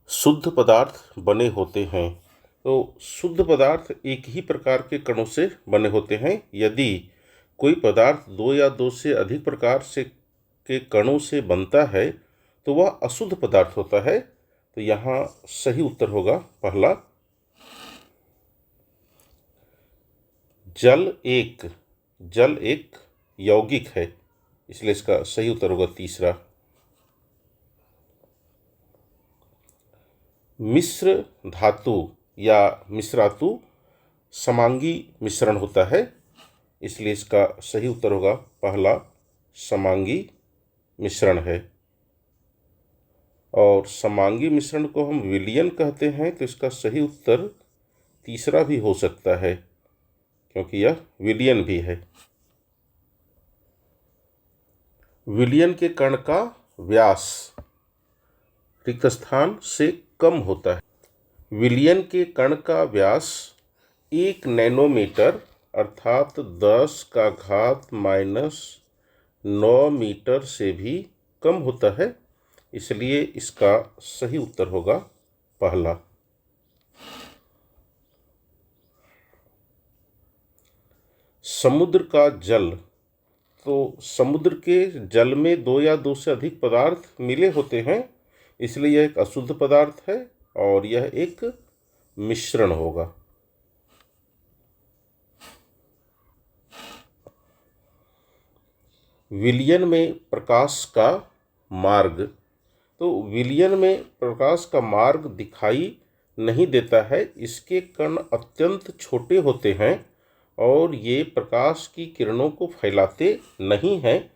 शुद्ध पदार्थ बने होते हैं। तो शुद्ध पदार्थ एक ही प्रकार के कणों से बने होते हैं। यदि कोई पदार्थ दो या दो से अधिक प्रकार से के कणों से बनता है तो वह अशुद्ध पदार्थ होता है। तो यहाँ सही उत्तर होगा पहला। जल एक यौगिक है, इसलिए इसका सही उत्तर होगा तीसरा। मिश्र धातु या मिश्रातु समांगी मिश्रण होता है, इसलिए इसका सही उत्तर होगा पहला समांगी मिश्रण है। और समांगी मिश्रण को हम विलयन कहते हैं, तो इसका सही उत्तर तीसरा भी हो सकता है क्योंकि यह विलयन भी है। विलयन के कण का व्यास रिक्त स्थान से कम होता है। विलयन के कण का व्यास 1 नैनोमीटर अर्थात 10⁻⁻⁹ मीटर से भी कम होता है, इसलिए इसका सही उत्तर होगा पहला। समुद्र का जल, तो समुद्र के जल में दो या दो से अधिक पदार्थ मिले होते हैं, इसलिए यह एक अशुद्ध पदार्थ है और यह एक मिश्रण होगा। विलयन में प्रकाश का मार्ग, तो विलयन में प्रकाश का मार्ग दिखाई नहीं देता है। इसके कण अत्यंत छोटे होते हैं और ये प्रकाश की किरणों को फैलाते नहीं हैं,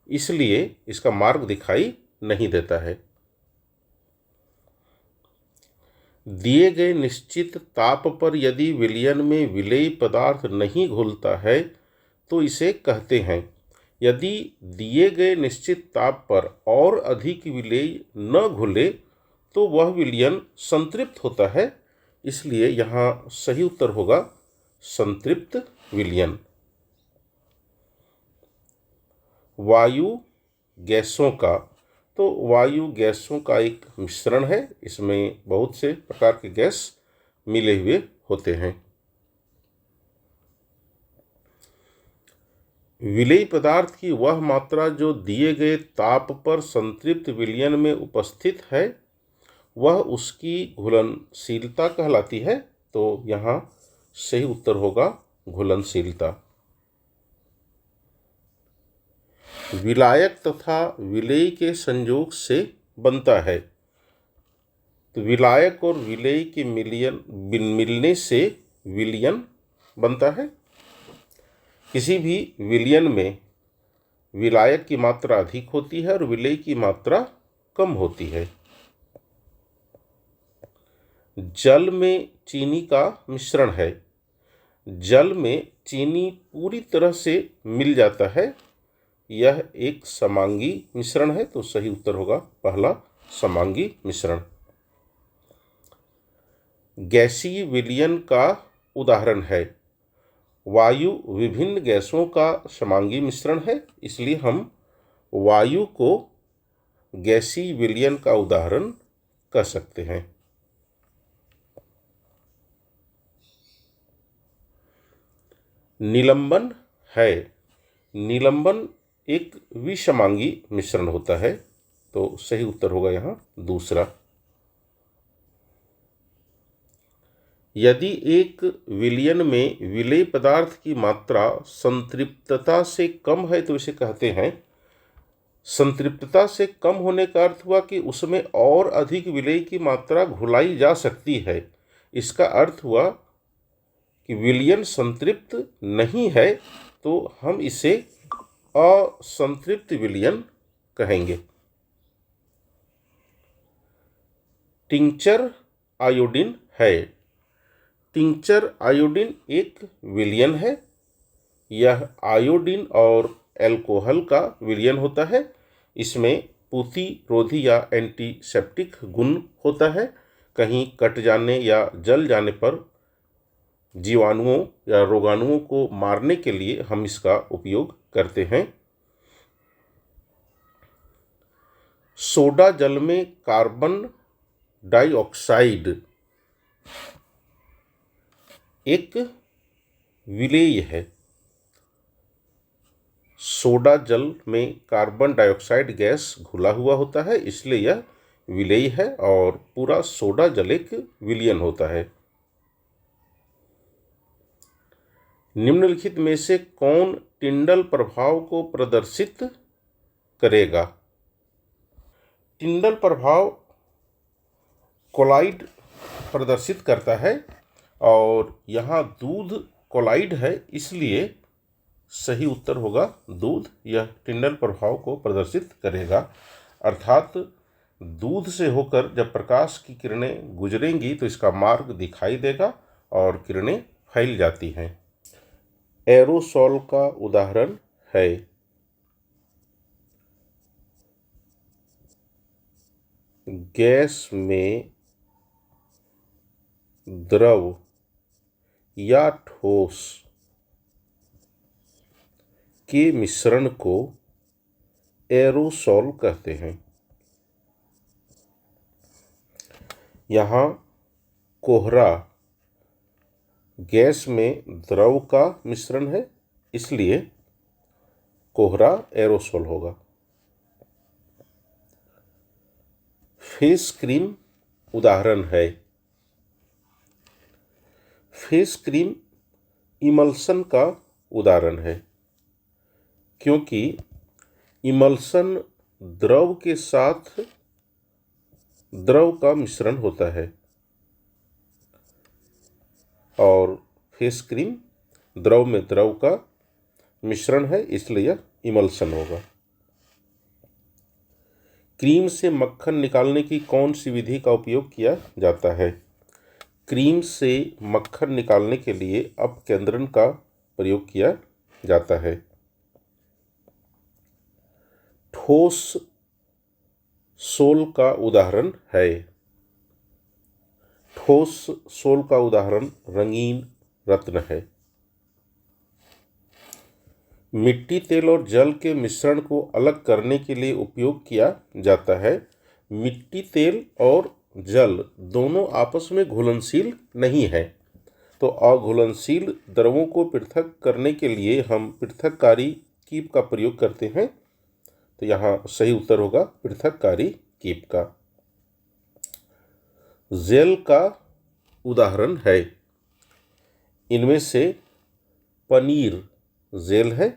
इसलिए इसका मार्ग दिखाई नहीं देता है। दिए गए निश्चित ताप पर यदि विलयन में विलेय पदार्थ नहीं घुलता है तो इसे कहते हैं। यदि दिए गए निश्चित ताप पर और अधिक विलेय न घुले तो वह विलयन संतृप्त होता है, इसलिए यहाँ सही उत्तर होगा संतृप्त विलयन। वायु गैसों का, तो वायु गैसों का एक मिश्रण है, इसमें बहुत से प्रकार के गैस मिले हुए होते हैं। विलेय पदार्थ की वह मात्रा जो दिए गए ताप पर संतृप्त विलयन में उपस्थित है वह उसकी घुलनशीलता कहलाती है, तो यहाँ सही उत्तर होगा घुलनशीलता। विलायक तथा विलेय के संयोग से बनता है, तो विलायक और विलेय के मिलने से विलयन बनता है। किसी भी विलयन में विलायक की मात्रा अधिक होती है और विलेय की मात्रा कम होती है। जल में चीनी का मिश्रण है, जल में चीनी पूरी तरह से मिल जाता है, यह एक समांगी मिश्रण है, तो सही उत्तर होगा पहला समांगी मिश्रण। गैसीय विलयन का उदाहरण है, वायु विभिन्न गैसों का समांगी मिश्रण है, इसलिए हम वायु को गैसीय विलयन का उदाहरण कह सकते हैं। निलंबन है, निलंबन एक विषमांगी मिश्रण होता है, तो सही उत्तर होगा यहाँ दूसरा। यदि एक विलयन में विलेय पदार्थ की मात्रा संतृप्तता से कम है तो इसे कहते हैं। संतृप्तता से कम होने का अर्थ हुआ कि उसमें और अधिक विलेय की मात्रा घुलाई जा सकती है। इसका अर्थ हुआ कि विलयन संतृप्त नहीं है, तो हम इसे असंतृप्त विलयन कहेंगे। टिंचर आयोडीन है, टिंचर आयोडीन एक विलयन है, यह आयोडीन और एल्कोहल का विलयन होता है। इसमें प्रतिरोधी या एंटीसेप्टिक गुण होता है। कहीं कट जाने या जल जाने पर जीवाणुओं या रोगाणुओं को मारने के लिए हम इसका उपयोग करते हैं। सोडा जल में कार्बन डाइऑक्साइड एक विलेय है। सोडा जल में कार्बन डाइऑक्साइड गैस घुला हुआ होता है, इसलिए यह विलेय है और पूरा सोडा जल एक विलयन होता है। निम्नलिखित में से कौन टिंडल प्रभाव को प्रदर्शित करेगा? टिंडल प्रभाव कोलाइड प्रदर्शित करता है और यहाँ दूध कोलाइड है, इसलिए सही उत्तर होगा दूध। यह टिंडल प्रभाव को प्रदर्शित करेगा, अर्थात दूध से होकर जब प्रकाश की किरणें गुजरेंगी तो इसका मार्ग दिखाई देगा और किरणें फैल जाती हैं। एरोसोल का उदाहरण है। गैस में द्रव या ठोस के मिश्रण को एरोसोल कहते हैं। यहाँ कोहरा गैस में द्रव का मिश्रण है, इसलिए कोहरा एरोसोल होगा। फेस क्रीम उदाहरण है। फेस क्रीम इमल्सन का उदाहरण है, क्योंकि इमल्सन द्रव के साथ द्रव का मिश्रण होता है और फेस क्रीम द्रव में द्रव का मिश्रण है, इसलिए यह इमल्सन होगा। क्रीम से मक्खन निकालने की कौन सी विधि का उपयोग किया जाता है? क्रीम से मक्खन निकालने के लिए अपकेंद्रण का प्रयोग किया जाता है। ठोस सोल का उदाहरण है। ठोस सोल का उदाहरण रंगीन रत्न है। मिट्टी, तेल और जल के मिश्रण को अलग करने के लिए उपयोग किया जाता है। मिट्टी, तेल और जल दोनों आपस में घुलनशील नहीं है, तो अघुलनशील द्रवों को पृथक करने के लिए हम पृथककारी कीप का प्रयोग करते हैं। तो यहाँ सही उत्तर होगा पृथककारी कीप का। जेल का उदाहरण है। इनमें से पनीर जेल है,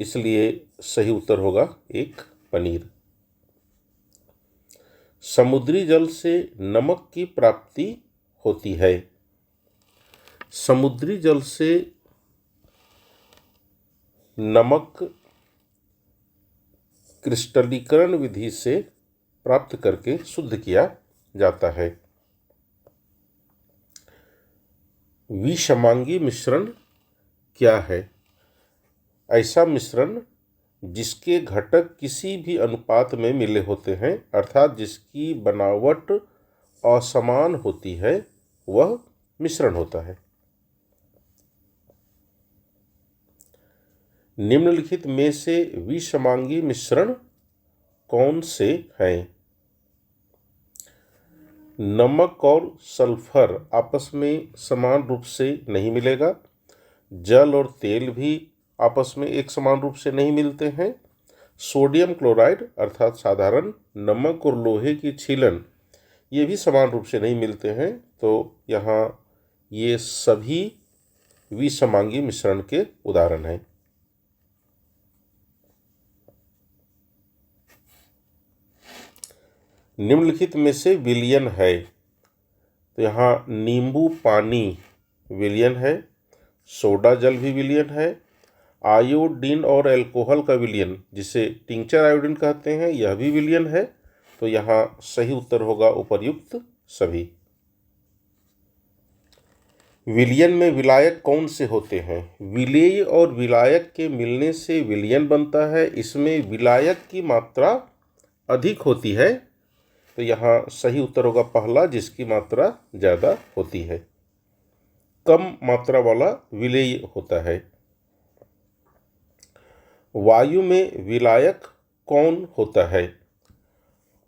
इसलिए सही उत्तर होगा एक पनीर। समुद्री जल से नमक की प्राप्ति होती है। समुद्री जल से नमक क्रिस्टलीकरण विधि से प्राप्त करके शुद्ध किया जाता है। विषमांगी मिश्रण क्या है? ऐसा मिश्रण जिसके घटक किसी भी अनुपात में मिले होते हैं, अर्थात जिसकी बनावट असमान होती है, वह मिश्रण होता है। निम्नलिखित में से विषमांगी मिश्रण कौन से हैं? नमक और सल्फर आपस में समान रूप से नहीं मिलेगा। जल और तेल भी आपस में एक समान रूप से नहीं मिलते हैं। सोडियम क्लोराइड अर्थात साधारण नमक और लोहे की छीलन ये भी समान रूप से नहीं मिलते हैं, तो यहाँ ये सभी विषमांगी मिश्रण के उदाहरण हैं। निम्नलिखित में से विलयन है। तो यहाँ नींबू पानी विलयन है, सोडा जल भी विलयन है, आयोडीन और एल्कोहल का विलयन जिसे टिंचर आयोडीन कहते हैं यह भी विलयन है। तो यहाँ सही उत्तर होगा उपर्युक्त सभी। विलयन में विलायक कौन से होते हैं? विलेय और विलायक के मिलने से विलयन बनता है। इसमें विलायक की मात्रा अधिक होती है, तो यहाँ सही उत्तर होगा पहला, जिसकी मात्रा ज़्यादा होती है। कम मात्रा वाला विलेय होता है। वायु में विलायक कौन होता है?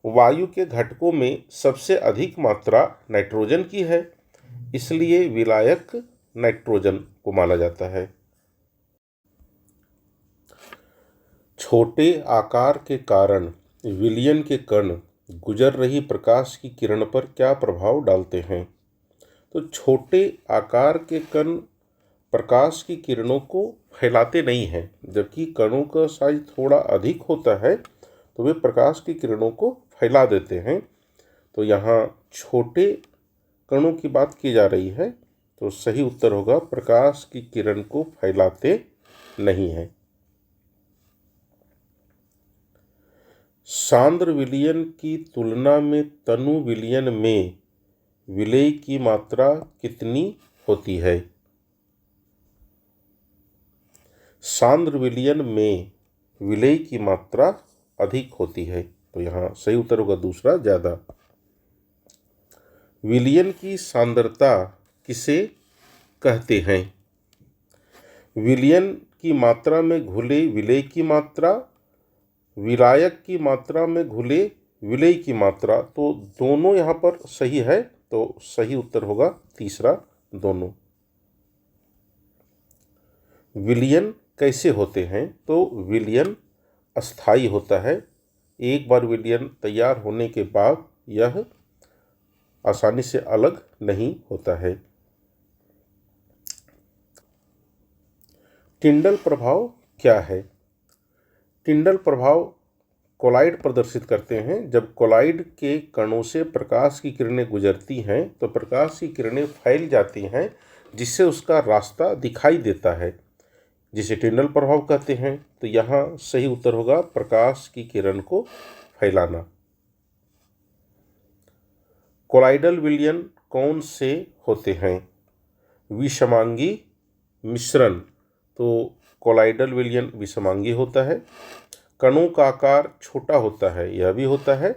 वायु के घटकों में सबसे अधिक मात्रा नाइट्रोजन की है, इसलिए विलायक नाइट्रोजन को माना जाता है। छोटे आकार के कारण विलयन के कण गुजर रही प्रकाश की किरण पर क्या प्रभाव डालते हैं? तो छोटे आकार के कण प्रकाश की किरणों को फैलाते नहीं हैं, जबकि कणों का साइज थोड़ा अधिक होता है तो वे प्रकाश की किरणों को फैला देते हैं। तो यहाँ छोटे कणों की बात की जा रही है, तो सही उत्तर होगा प्रकाश की किरण को फैलाते नहीं हैं। सांद्र विलयन की तुलना में तनु विलयन में विलेय की मात्रा कितनी होती है? सांद्र विलयन में विलेय की मात्रा अधिक होती है, तो यहाँ सही उत्तर होगा दूसरा, ज़्यादा। विलयन की सांद्रता किसे कहते हैं? विलयन की मात्रा में घुले विलेय की मात्रा, विलायक की मात्रा में घुले विलेय की मात्रा, तो दोनों यहाँ पर सही है, तो सही उत्तर होगा तीसरा, दोनों। विलयन कैसे होते हैं? तो विलयन अस्थायी होता है। एक बार विलयन तैयार होने के बाद यह आसानी से अलग नहीं होता है। टिंडल प्रभाव क्या है? टिंडल प्रभाव कोलाइड प्रदर्शित करते हैं। जब कोलाइड के कणों से प्रकाश की किरणें गुजरती हैं तो प्रकाश की किरणें फैल जाती हैं, जिससे उसका रास्ता दिखाई देता है, जिसे टिंडल प्रभाव कहते हैं। तो यहाँ सही उत्तर होगा प्रकाश की किरण को फैलाना। कोलाइडल विलयन कौन से होते हैं? विषमांगी मिश्रण, तो कोलाइडल विलयन विषमांगी होता है। कणों का आकार छोटा होता है, यह भी होता है,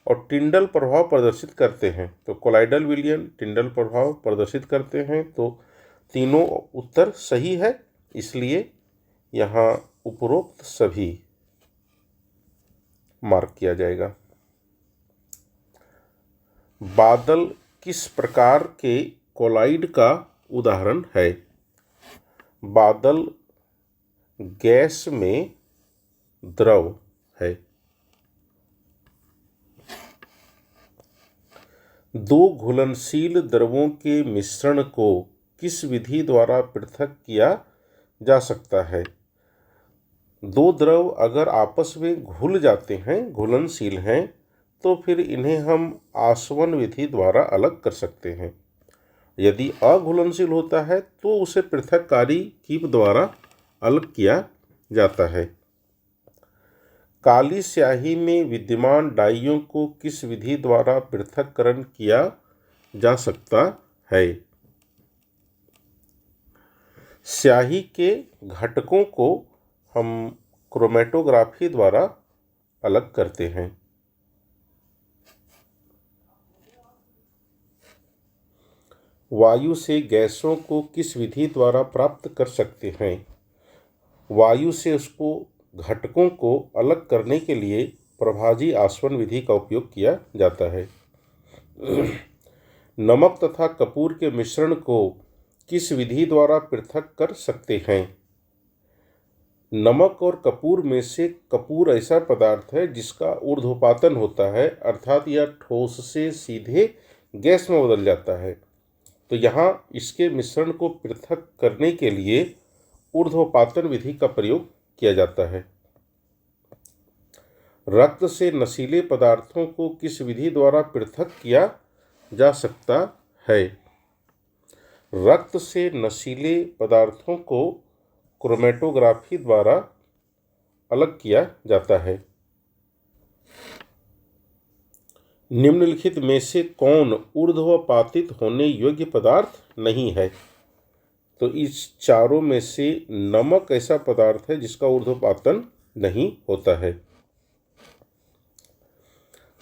और टिंडल प्रभाव प्रदर्शित करते हैं। तो कोलाइडल विलयन टिंडल प्रभाव प्रदर्शित करते हैं, तो तीनों उत्तर सही है, इसलिए यहाँ उपरोक्त सभी मार्क किया जाएगा। बादल किस प्रकार के कोलाइड का उदाहरण है? बादल गैस में द्रव है। दो घुलनशील द्रवों के मिश्रण को किस विधि द्वारा पृथक किया जा सकता है? दो द्रव अगर आपस में घुल जाते हैं, घुलनशील हैं, तो फिर इन्हें हम आसवन विधि द्वारा अलग कर सकते हैं। यदि अघुलनशील होता है तो उसे पृथककारी कीप द्वारा अलग किया जाता है। काली स्याही में विद्यमान डाइयों को किस विधि द्वारा पृथक्करण किया जा सकता है? स्याही के घटकों को हम क्रोमेटोग्राफी द्वारा अलग करते हैं। वायु से गैसों को किस विधि द्वारा प्राप्त कर सकते हैं? वायु से उसको घटकों को अलग करने के लिए प्रभाजी आसवन विधि का उपयोग किया जाता है। नमक तथा कपूर के मिश्रण को किस विधि द्वारा पृथक कर सकते हैं? नमक और कपूर में से कपूर ऐसा पदार्थ है जिसका ऊर्ध्वपातन होता है, अर्थात यह ठोस से सीधे गैस में बदल जाता है। तो यहाँ इसके मिश्रण को पृथक करने के लिए ऊर्ध्वपातन विधि का प्रयोग किया जाता है। रक्त से नशीले पदार्थों को किस विधि द्वारा पृथक किया जा सकता है? रक्त से नशीले पदार्थों को क्रोमेटोग्राफी द्वारा अलग किया जाता है। निम्नलिखित में से कौन ऊर्ध्वपातित होने योग्य पदार्थ नहीं है? तो इस चारों में से नमक ऐसा पदार्थ है जिसका ऊर्ध्वपातन नहीं होता है।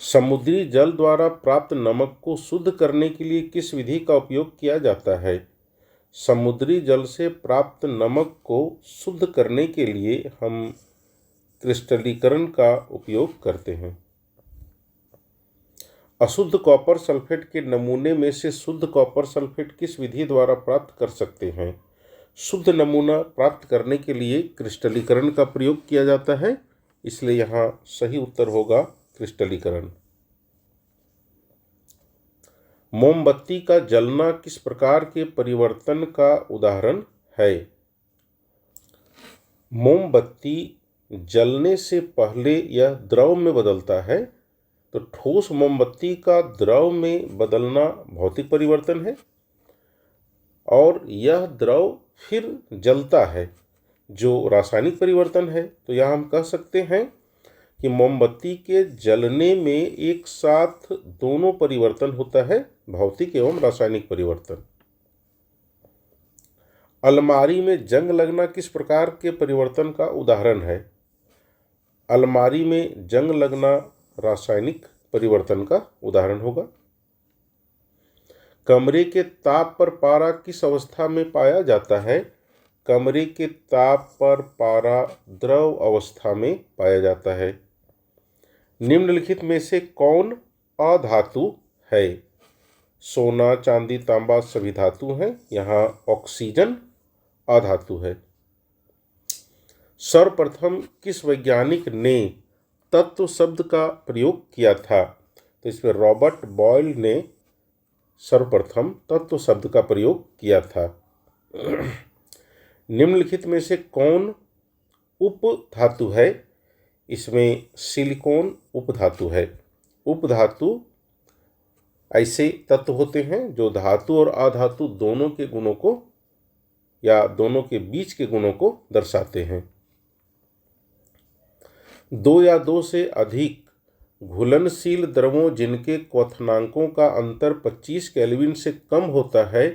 समुद्री जल द्वारा प्राप्त नमक को शुद्ध करने के लिए किस विधि का उपयोग किया जाता है? समुद्री जल से प्राप्त नमक को शुद्ध करने के लिए हम क्रिस्टलीकरण का उपयोग करते हैं। अशुद्ध कॉपर सल्फेट के नमूने में से शुद्ध कॉपर सल्फेट किस विधि द्वारा प्राप्त कर सकते हैं? शुद्ध नमूना प्राप्त करने के लिए क्रिस्टलीकरण का प्रयोग किया जाता है, इसलिए यहाँ सही उत्तर होगा क्रिस्टलीकरण। मोमबत्ती का जलना किस प्रकार के परिवर्तन का उदाहरण है? मोमबत्ती जलने से पहले यह द्रव में बदलता है, तो ठोस मोमबत्ती का द्रव में बदलना भौतिक परिवर्तन है और यह द्रव फिर जलता है जो रासायनिक परिवर्तन है। तो यहाँ हम कह सकते हैं कि मोमबत्ती के जलने में एक साथ दोनों परिवर्तन होता है, भौतिक एवं रासायनिक परिवर्तन। अलमारी में जंग लगना किस प्रकार के परिवर्तन का उदाहरण है? अलमारी में जंग लगना रासायनिक परिवर्तन का उदाहरण होगा। कमरे के ताप पर पारा किस अवस्था में पाया जाता है? कमरे के ताप पर पारा द्रव अवस्था में पाया जाता है। निम्नलिखित में से कौन अधातु है? सोना, चांदी, तांबा सभी धातु हैं, यहाँ ऑक्सीजन अधातु है। सर्वप्रथम किस वैज्ञानिक ने तत्व शब्द का प्रयोग किया था? तो इसमें रॉबर्ट बॉयल ने सर्वप्रथम तत्व शब्द का प्रयोग किया था। निम्नलिखित में से कौन उपधातु है? इसमें सिलिकॉन उपधातु है। उपधातु ऐसे तत्व होते हैं जो धातु और अधातु दोनों के गुणों को या दोनों के बीच के गुणों को दर्शाते हैं। दो या दो से अधिक घुलनशील द्रवों जिनके क्वथनांकों का अंतर 25 केल्विन से कम होता है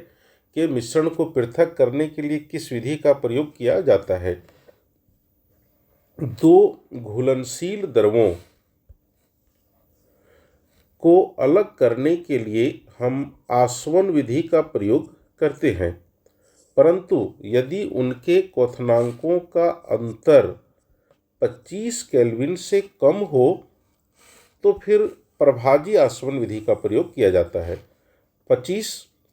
के मिश्रण को पृथक करने के लिए किस विधि का प्रयोग किया जाता है? दो घुलनशील द्रवों को अलग करने के लिए हम आसवन विधि का प्रयोग करते हैं, परंतु यदि उनके क्वथनांकों का अंतर 25 केल्विन से कम हो तो फिर प्रभाजी आसवन विधि का प्रयोग किया जाता है। 25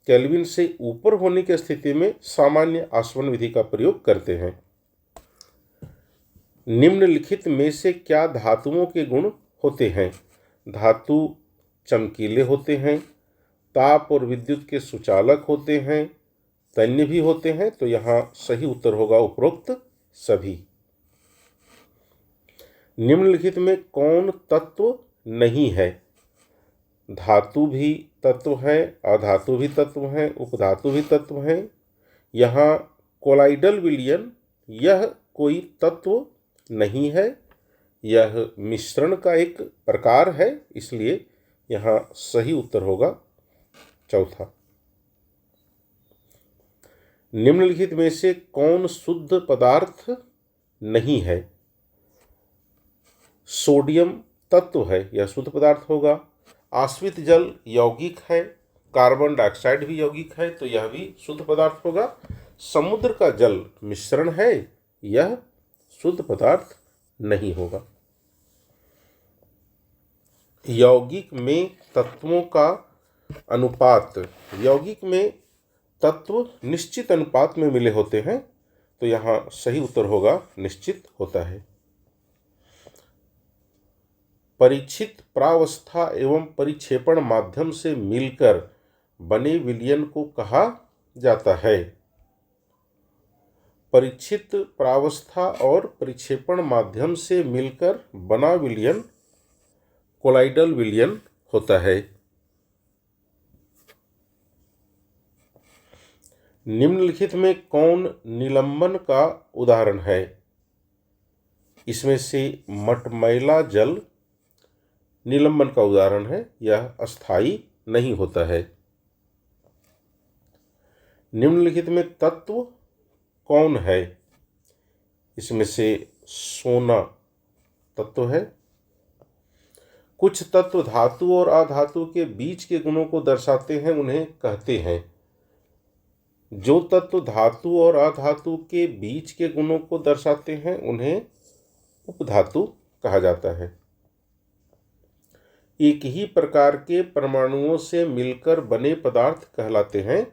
केल्विन से ऊपर होने की स्थिति में सामान्य आसवन विधि का प्रयोग करते हैं। निम्नलिखित में से क्या धातुओं के गुण होते हैं? धातु चमकीले होते हैं, ताप और विद्युत के सुचालक होते हैं, तन्य भी होते हैं, तो यहाँ सही उत्तर होगा उपरोक्त सभी। निम्नलिखित में कौन तत्व नहीं है? धातु भी तत्व है, अधातु भी तत्व है, उपधातु भी तत्व है। यहाँ कोलाइडल विलयन यह कोई तत्व नहीं है, यह मिश्रण का एक प्रकार है, इसलिए यहाँ सही उत्तर होगा चौथा। निम्नलिखित में से कौन शुद्ध पदार्थ नहीं है? सोडियम तत्व है, यह शुद्ध पदार्थ होगा। आश्रित जल यौगिक है, कार्बन डाइऑक्साइड भी यौगिक है, तो यह भी शुद्ध पदार्थ होगा। समुद्र का जल मिश्रण है, यह शुद्ध पदार्थ नहीं होगा। यौगिक में तत्वों का अनुपात, यौगिक में तत्व निश्चित अनुपात में मिले होते हैं, तो यहाँ सही उत्तर होगा निश्चित होता है। परीक्षित प्रावस्था एवं परिक्षेपण माध्यम से मिलकर बने विलयन को कहा जाता है? परीक्षित प्रावस्था और परिक्षेपण माध्यम से मिलकर बना विलयन कोलाइडल विलयन होता है। निम्नलिखित में कौन निलंबन का उदाहरण है? इसमें से मटमैला जल निलंबन का उदाहरण है, यह अस्थायी नहीं होता है। निम्नलिखित में तत्व कौन है? इसमें से सोना तत्व है। कुछ तत्व धातु और अधातु के बीच के गुणों को दर्शाते हैं, उन्हें कहते हैं। जो तत्व धातु और अधातु के बीच के गुणों को दर्शाते हैं, उन्हें उपधातु कहा जाता है। एक ही प्रकार के परमाणुओं से मिलकर बने पदार्थ कहलाते हैं।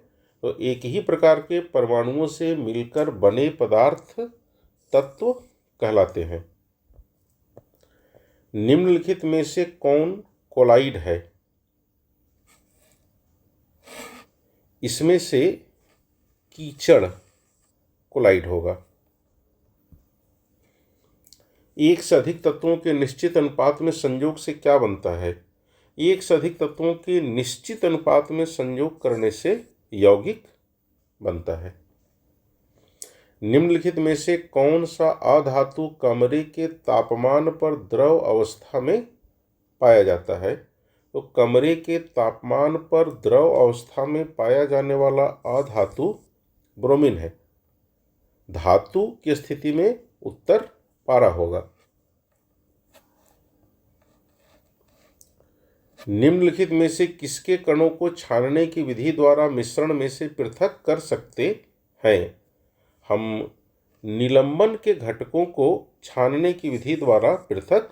तो एक ही प्रकार के परमाणुओं से मिलकर बने पदार्थ तत्व कहलाते हैं। निम्नलिखित में से कौन कोलाइड है? इसमें से कीचड़ कोलाइड होगा। एक से अधिक तत्वों के निश्चित अनुपात में संयोग से क्या बनता है? एक से अधिक तत्वों के निश्चित अनुपात में संयोग करने से यौगिक बनता है। निम्नलिखित में से कौन सा अधातु कमरे के तापमान पर द्रव अवस्था में पाया जाता है? तो कमरे के तापमान पर द्रव अवस्था में पाया जाने वाला अधातु ब्रोमीन है। धातु की स्थिति में उत्तर पारा होगा। निम्नलिखित में से किसके कणों को छानने की विधि द्वारा मिश्रण में से पृथक कर सकते हैं? हम निलंबन के घटकों को छानने की विधि द्वारा पृथक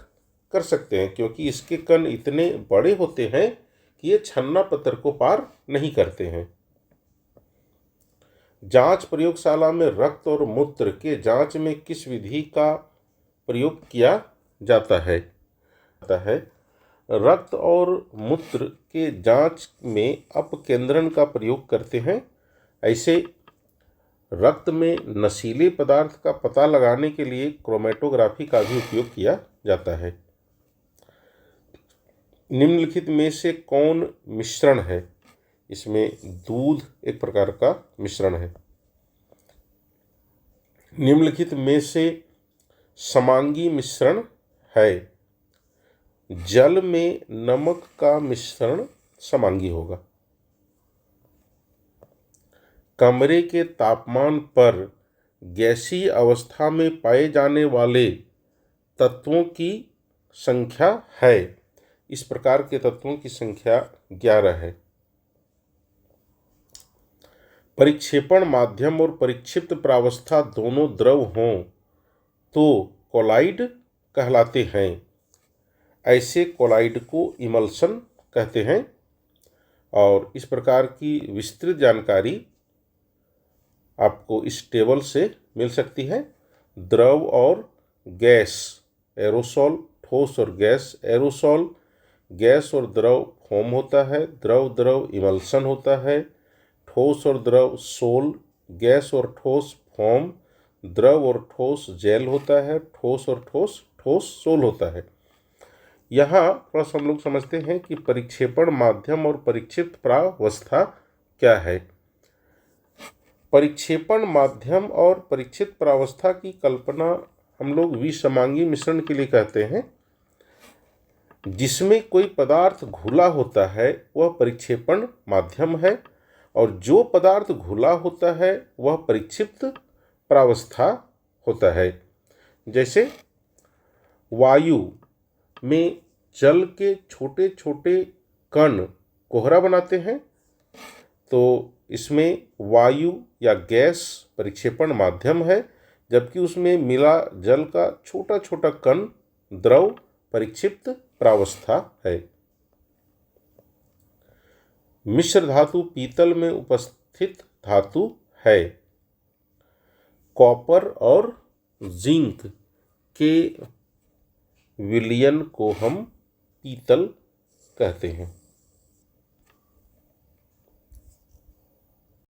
कर सकते हैं, क्योंकि इसके कण इतने बड़े होते हैं कि ये छन्ना पत्थर को पार नहीं करते हैं। जांच प्रयोगशाला में रक्त और मूत्र के जांच में किस विधि का प्रयोग किया जाता है? रक्त और मूत्र के जांच में अपकेंद्रण का प्रयोग करते हैं। ऐसे रक्त में नशीले पदार्थ का पता लगाने के लिए क्रोमेटोग्राफी का भी उपयोग किया जाता है। निम्नलिखित में से कौन मिश्रण है? इसमें दूध एक प्रकार का मिश्रण है। निम्नलिखित में से समांगी मिश्रण है। जल में नमक का मिश्रण समांगी होगा। कमरे के तापमान पर गैसीय अवस्था में पाए जाने वाले तत्वों की संख्या है। इस प्रकार के तत्वों की संख्या 11 है। परिक्षेपण माध्यम और परिक्षिप्त प्रावस्था दोनों द्रव हों तो कोलाइड कहलाते हैं। ऐसे कोलाइड को इमल्शन कहते हैं। और इस प्रकार की विस्तृत जानकारी आपको इस टेबल से मिल सकती है। द्रव और गैस एरोसोल, ठोस और गैस एरोसोल, गैस और द्रव फोम होता है, द्रव द्रव इमल्शन होता है, ठोस और द्रव सोल, गैस और ठोस फोम, द्रव और ठोस जेल होता है, ठोस और ठोस ठोस सोल होता है। यहाँ प्लस हम लोग समझते हैं कि परिक्षेपण माध्यम और परिक्षिप्त प्रावस्था क्या है। परिक्षेपण माध्यम और परिक्षिप्त प्रावस्था की कल्पना हम लोग विसमांगी मिश्रण के लिए कहते हैं। जिसमें कोई पदार्थ घुला होता है वह परिक्षेपण माध्यम है, और जो पदार्थ घुला होता है वह परिक्षिप्त प्रावस्था होता है। जैसे वायु में जल के छोटे छोटे कण कोहरा बनाते हैं, तो इसमें वायु या गैस परिक्षेपण माध्यम है, जबकि उसमें मिला जल का छोटा छोटा कण द्रव परिक्षिप्त प्रावस्था है। मिश्र धातु पीतल में उपस्थित धातु है। कॉपर और जिंक के विलयन को हम पीतल कहते हैं।